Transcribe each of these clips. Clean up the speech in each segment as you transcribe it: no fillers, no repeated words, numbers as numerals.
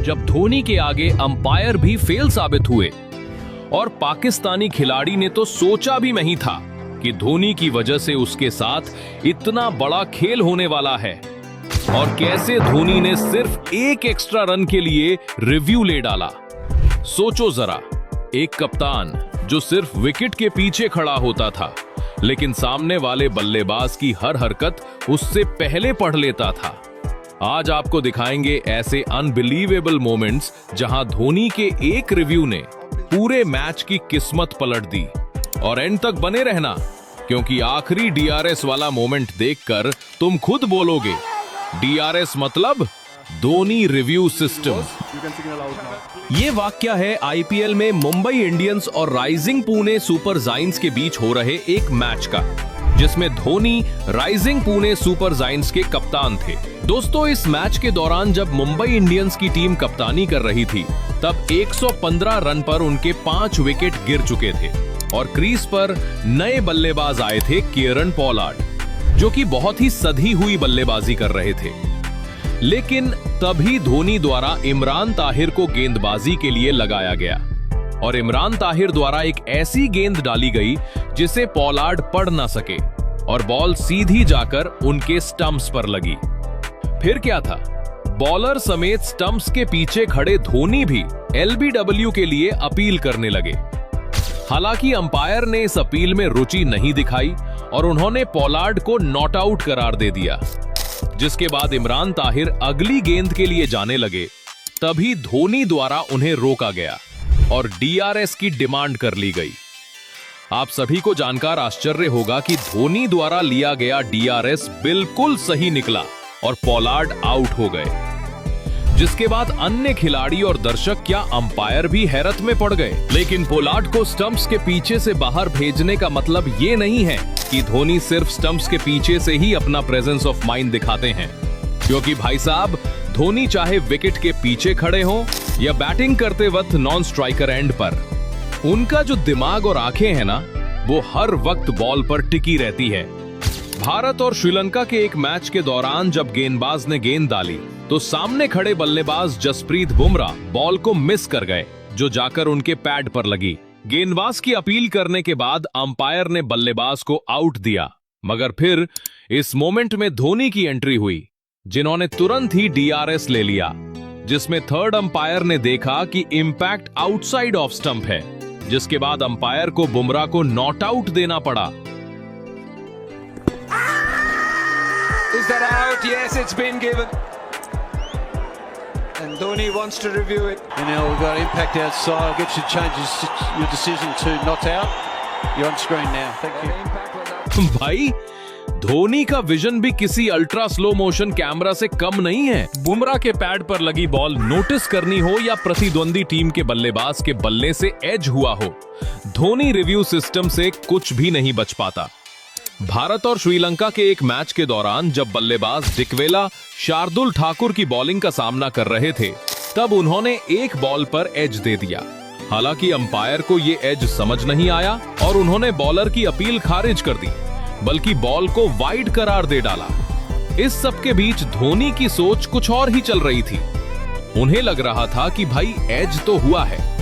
जब धोनी के आगे अंपायर भी फेल साबित हुए। और पाकिस्तानी खिलाड़ी ने तो सोचा भी नहीं था कि धोनी की वजह से उसके साथ इतना बड़ा खेल होने वाला है, और कैसे धोनी ने सिर्फ एक एक्स्ट्रा रन के लिए रिव्यू ले डाला। सोचो जरा, एक कप्तान जो सिर्फ विकेट के पीछे खड़ा होता था, लेकिन सामने वाले बल्लेबाज की हर हरकत उससे पहले पढ़ लेता था। आज आपको दिखाएंगे ऐसे अनबिलीवेबल मोमेंट्स जहां धोनी के एक रिव्यू ने पूरे मैच की किस्मत पलट दी। और एंड तक बने रहना, क्योंकि आखिरी डीआरएस वाला मोमेंट देखकर तुम खुद बोलोगे, डीआरएस मतलब धोनी रिव्यू सिस्टम। ये वाक्य है आईपीएल में मुंबई इंडियंस और राइजिंग पुणे सुपर जायंट्स के बीच हो रहे एक मैच का, जिसमें Dhoni rising Pune super giants के कप्तान थे। दोस्तों, इस मैच के दौरान जब मुंबई इंडियंस की टीम कप्तानी कर रही थी, तब 115 रन पर उनके 5 विकेट गिर चुके थे और क्रीज पर नए बल्लेबाज आए थे किरण पोलार्ड, जो कि बहुत ही सधी हुई बल्लेबाजी कर रहे थे। लेकिन तभी धोनी द्वारा इमरान ताहिर को गेंदबाजी के लिए लगाया गया और इमरान ताहिर द्वारा एक ऐसी गेंद डाली गई जिसे पोलार्ड पढ़ ना सके और बॉल सीधी जाकर उनके स्टंप्स पर लगी। फिर क्या था, बॉलर समेत स्टंप्स के पीछे खड़े धोनी भी एलबीडब्ल्यू के लिए अपील करने लगे। हालांकि अंपायर ने इस अपील में रुचि नहीं दिखाई और उन्होंने पोलार्ड को नॉट आउट करार दे दिया, जिसके बाद इमरान ताहिर अगली गेंद के लिए जाने लगे। तभी धोनी द्वारा उन्हें रोका गया और डीआरएस की डिमांड कर ली गई। आप सभी को जानकर आश्चर्य होगा कि धोनी द्वारा लिया गया डीआरएस बिल्कुल सही निकला और पोलार्ड आउट हो गए, जिसके बाद अन्य खिलाड़ी और दर्शक क्या अंपायर भी हैरत में पड़ गए। लेकिन पोलार्ड को स्टंप्स के पीछे से बाहर भेजने का मतलब ये नहीं है कि धोनी सिर्फ स्टंप्स के पीछे से ही अपना प्रेजेंस ऑफ माइंड दिखाते हैं, क्योंकि भाई साहब, धोनी चाहे विकेट के पीछे खड़े हों या बैटिंग करते वक्त नॉन स्ट्राइकर एंड पर, उनका जो दिमाग और आंखें हैं ना, वो हर वक्त बॉल पर टिकी रहती है। भारत और श्रीलंका के एक मैच के दौरान जब गेंदबाज ने गेंद डाली तो सामने खड़े बल्लेबाज जसप्रीत बुमराह बॉल को मिस कर गए, जो जाकर उनके पैड पर लगी। गेंदबाज की अपील करने के बाद अंपायर ने बल्लेबाज को आउट दिया, मगर फिर इस मोमेंट में धोनी की एंट्री हुई, जिन्होंने तुरंत ही डीआरएस ले लिया, जिसमें थर्ड अंपायर ने देखा कि इंपैक्ट आउटसाइड ऑफ स्टंप है, जिसके बाद अंपायर को बुमराह को नॉट आउट देना पड़ा। Is that out? Yes, it's been given. And Dhoni wants to review it. And now we've got impact outside. Gets you changes your decision to not out. You're on screen now. Thank you. भाई, धोनी का vision भी किसी ultra slow motion camera से कम नहीं है। बुमराह के pad पर लगी बॉल नोटिस करनी हो या प्रतिद्वंदी टीम के बल्लेबाज के बल्ले से एज हुआ हो, धोनी रिव्यू सिस्टम से कुछ भी नहीं बच पाता। भारत और श्रीलंका के एक मैच के दौरान जब बल्लेबाज डिकवेला शार्दुल ठाकुर की बॉलिंग का सामना कर रहे थे, तब उन्होंने एक बॉल पर एज दे दिया। हालांकि अंपायर को ये एज समझ नहीं आया और उन्होंने बॉलर की अपील खारिज कर दी, बल्कि बॉल को वाइड करार दे डाला। इस सब के बीच धोनी की सोच कुछ और ही चल रही थी। उन्हें लग रहा था कि भाई एज तो हुआ है।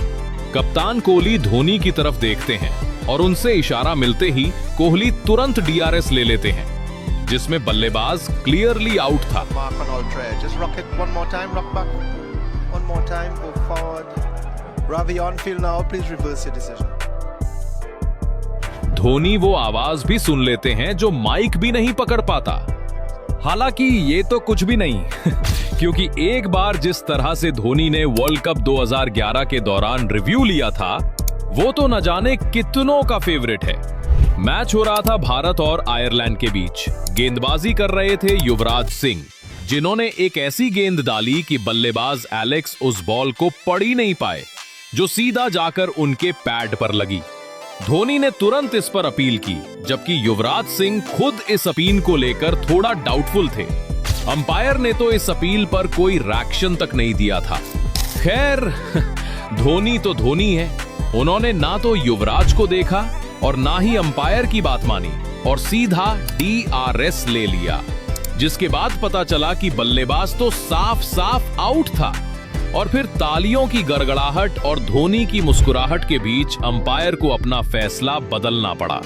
कप्तान कोहली धोनी की तरफ देखते हैं और उनसे इशारा मिलते ही कोहली तुरंत डीआरएस ले लेते हैं, जिसमें बल्लेबाज क्लियरली आउट था। धोनी वो आवाज भी सुन लेते हैं जो माइक भी नहीं पकड़ पाता। हालांकि ये तो कुछ भी नहीं क्योंकि एक बार जिस तरह से धोनी ने वर्ल्ड कप 2011 के दौरान रिव्यू लिया था, वो तो न जाने कितनों का फेवरेट है। मैच हो रहा था भारत और आयरलैंड के बीच। गेंदबाजी कर रहे थे युवराज सिंह, जिन्होंने एक ऐसी गेंद डाली कि बल्लेबाज एलेक्स उस बॉल को पढ़ ही नहीं पाए, जो सीधा जाकर उनके पैड पर लगी। धोनी ने तुरंत इस पर अपील की, जबकि युवराज सिंह खुद इस अपील को लेकर थोड़ा डाउटफुल थे। अंपायर ने तो इस अपील पर कोई रिएक्शन तक नहीं दिया था। खैर, धोनी तो धोनी है, उन्होंने ना तो युवराज को देखा और ना ही अंपायर की बात मानी और सीधा डीआरएस ले लिया, जिसके बाद पता चला कि बल्लेबाज तो साफ साफ आउट था। और फिर तालियों की गड़गड़ाहट और धोनी की मुस्कुराहट के बीच अंपायर को अपना फैसला बदलना पड़ा।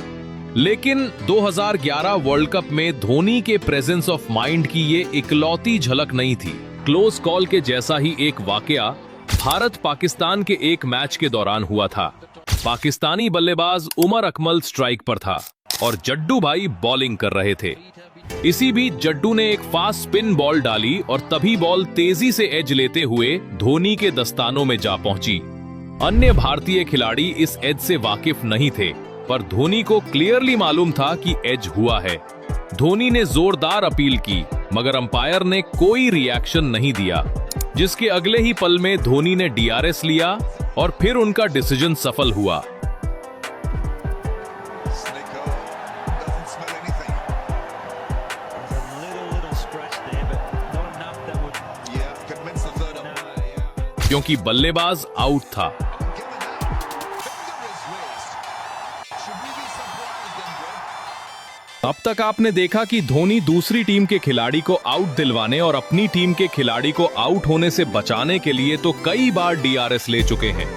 लेकिन 2011 वर्ल्ड कप में धोनी के प्रेजेंस ऑफ माइंड की ये इकलौती झलक नहीं थी। क्लोज कॉल के जैसा ही एक वाकया भारत पाकिस्तान के एक मैच के दौरान हुआ था। पाकिस्तानी बल्लेबाज उमर अकमल स्ट्राइक पर था और जड्डू भाई बॉलिंग कर रहे थे। इसी बीच जड्डू ने एक फास्ट स्पिन बॉल डाली और तभी बॉल तेजी से एज लेते हुए धोनी के दस्तानों में जा पहुंची। अन्य भारतीय खिलाड़ी इस एज से वाकिफ नहीं थे, पर धोनी को क्लियरली मालूम था कि एज हुआ है। धोनी ने जोरदार अपील की, मगर अंपायर ने कोई रिएक्शन नहीं दिया, जिसके अगले ही पल में धोनी ने डीआरएस लिया और फिर उनका डिसीजन सफल हुआ। क्योंकि बल्लेबाज आउट था। अब तक आपने देखा कि धोनी दूसरी टीम के खिलाड़ी को आउट दिलवाने और अपनी टीम के खिलाड़ी को आउट होने से बचाने के लिए तो कई बार डीआरएस ले चुके हैं,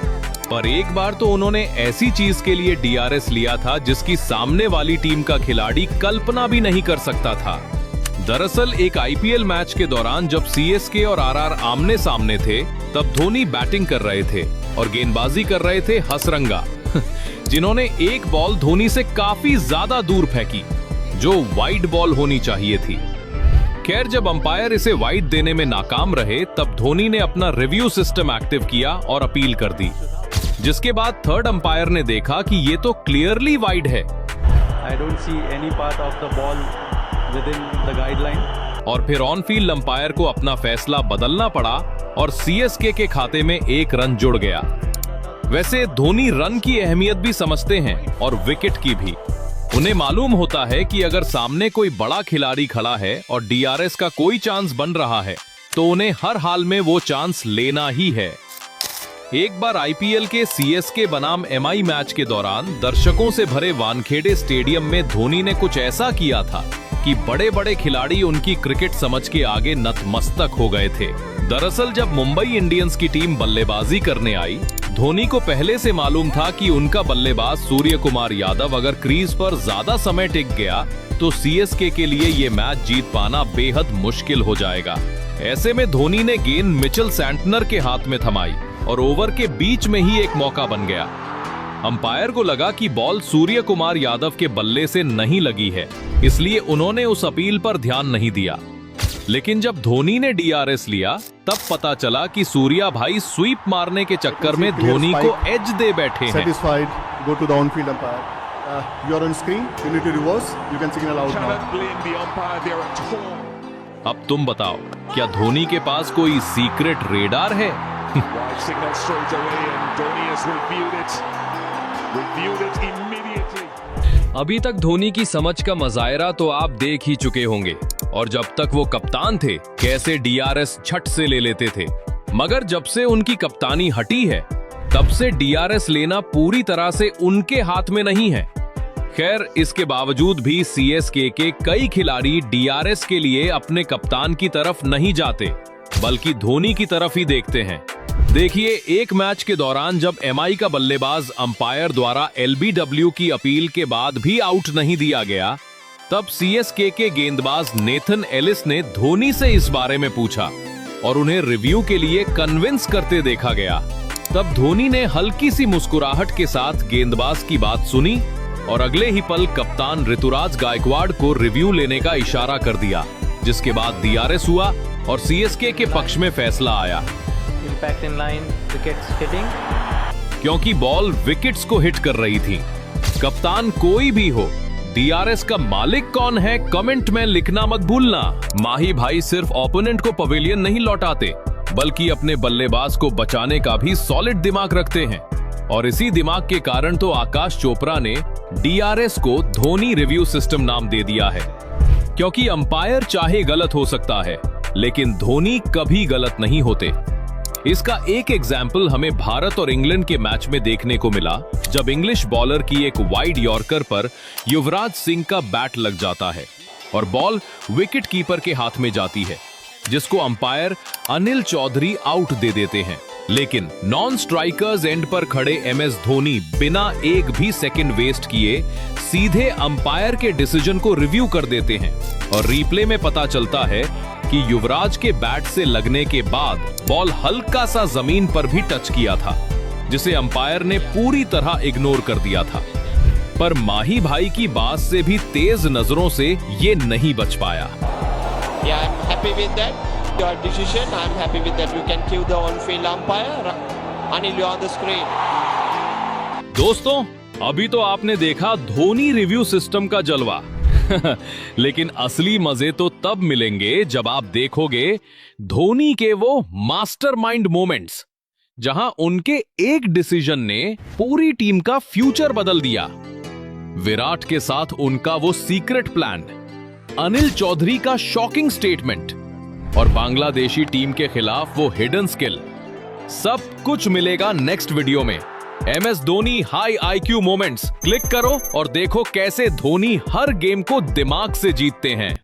पर एक बार तो उन्होंने ऐसी चीज के लिए डीआरएस लिया था जिसकी सामने वाली टीम का खिलाड़ी कल्पना भी नहीं कर सकता था। दरअसल एक आईपीएल मैच के दौरान जब सीएसके और आरआर आमने सामने थे, तब धोनी बैटिंग कर रहे थे और गेंदबाजी कर रहे थे हसरंगा, जिन्होंने एक बॉल धोनी से काफी ज्यादा दूर फेंकी, जो वाइड बॉल होनी चाहिए थी। खैर, जब अंपायर इसे वाइड देने में नाकाम रहे, तब धोनी ने अपना रिव्यू सिस्टम एक्टिव किया और अपील कर दी, जिसके बाद थर्ड अंपायर ने देखा कि ये तो क्लियरली वाइड है। I don't see any part of the ball within the guideline. और फिर ऑन फील्ड अंपायर को अपना फैसला बदलना पड़ा और सीएसके के खाते में एक रन जुड़ गया। वैसे धोनी रन की अहमियत भी समझते हैं और विकेट की भी। उन्हें मालूम होता है कि अगर सामने कोई बड़ा खिलाड़ी खड़ा है और डीआरएस का कोई चांस बन रहा है, तो उन्हें हर हाल में वो चांस लेना ही है। एक बार आईपीएल के सीएसके बनाम एमआई मैच के दौरान दर्शकों से भरे वानखेड़े स्टेडियम में धोनी ने कुछ ऐसा किया था कि बड़े बड़े खिलाड़ी उनकी क्रिकेट समझ के आगे नतमस्तक हो गए थे। दरअसल जब मुंबई इंडियंस की टीम बल्लेबाजी करने आई, धोनी को पहले से मालूम था कि उनका बल्लेबाज सूर्य कुमार यादव अगर क्रीज पर ज्यादा समय टिक गया तो सीएसके के लिए ये मैच जीत पाना बेहद मुश्किल हो जाएगा। ऐसे में धोनी ने गेंद मिचेल सैंटनर के हाथ में थमाई और ओवर के बीच में ही एक मौका बन गया। अंपायर को लगा कि बॉल सूर्य कुमार यादव के बल्ले से नहीं लगी है, इसलिए उन्होंने उस अपील पर ध्यान नहीं दिया। लेकिन जब धोनी ने डीआरएस लिया, तब पता चला कि सूर्या भाई स्वीप मारने के चक्कर में धोनी को एज दे बैठे हैं। Go to the on-field umpire. You are on screen. You need to reverse. You can signal out now. Cannot blame the umpire there at all. अब तुम बताओ, क्या धोनी के पास कोई सीक्रेट रेडार है? Wide signal straight away and Dhoni has reviewed it. Reviewed it immediately. अभी तक धोनी की समझ का मजायरा तो आप देख ही चुके होंगे, और जब तक वो कप्तान थे कैसे डीआरएस झट से ले लेते थे। मगर जब से उनकी कप्तानी हटी है, तब से डीआरएस लेना पूरी तरह से उनके हाथ में नहीं है। खैर, इसके बावजूद भी सीएसके के कई खिलाड़ी डीआरएस के लिए अपने कप्तान की तरफ नहीं जाते, बल्कि धोनी की तरफ ही देखते हैं। देखिए, एक मैच के दौरान जब एमआई का बल्लेबाज अंपायर द्वारा एलबीडब्ल्यू की अपील के बाद भी आउट नहीं दिया गया, तब सीएसके के गेंदबाज नेथन एलिस ने धोनी से इस बारे में पूछा और उन्हें रिव्यू के लिए कन्विंस करते देखा गया। तब धोनी ने हल्की सी मुस्कुराहट के साथ गेंदबाज की बात सुनी और अगले ही पल कप्तान ऋतुराज गायकवाड़ को रिव्यू लेने का इशारा कर दिया, जिसके बाद डीआरएस हुआ और सीएसके के पक्ष में फैसला आया। Impact in line, wickets hitting. क्योंकि बॉल विकेट्स को हिट कर रही थी। कप्तान कोई भी हो, डीआरएस का मालिक कौन है, कमेंट में लिखना मत भूलना। माही भाई सिर्फ ओपोनेंट को पवेलियन नहीं लौटाते, बल्कि अपने बल्लेबाज को बचाने का भी सॉलिड दिमाग रखते हैं। और इसी दिमाग के कारण तो आकाश चोपड़ा ने डीआरएस को धोनी रिव्यू सिस्टम नाम दे दिया है। क्योंकि अंपायर चाहे गलत हो सकता है, लेकिन धोनी कभी गलत नहीं होते। इसका एक एग्जाम्पल हमें भारत और इंग्लैंड के मैच में देखने को मिला, जब इंग्लिश बॉलर की एक वाइड यॉर्कर पर युवराज सिंह का बैट लग जाता है और बॉल विकेट कीपर के हाथ में जाती है। जिसको अंपायर अनिल चौधरी आउट दे देते हैं। लेकिन नॉन स्ट्राइकर्स एंड पर खड़े एमएस धोनी बिना एक भी सेकंड वेस्ट किए सीधे अंपायर के डिसीजन को रिव्यू कर देते हैं और रिप्ले में पता चलता है कि युवराज के बैट से लगने के बाद बॉल हल्का सा जमीन पर भी टच किया था, जिसे अंपायर ने पूरी तरह इग्नोर कर दिया था। पर माही भाई की बात से भी तेज नजरों से ये नहीं बच पाया। Yeah, I'm happy with that. Your decision. I'm happy with that. You can cue the on-field umpire. Anil, you're on the screen. दोस्तों, अभी तो आपने देखा धोनी रिव्यू सिस्टम का जलवा। लेकिन असली मजे तो तब मिलेंगे जब आप देखोगे धोनी के वो मास्टरमाइंड मोमेंट्स, जहां उनके एक डिसीजन ने पूरी टीम का फ्यूचर बदल दिया। विराट के साथ उनका वो सीक्रेट प्लान, अनिल चौधरी का शॉकिंग स्टेटमेंट और बांग्लादेशी टीम के खिलाफ वो हिडन स्किल, सब कुछ मिलेगा नेक्स्ट वीडियो में। MS Dhoni high IQ moments click करो और देखो कैसे धोनी हर गेम को दिमाग से जीतते हैं।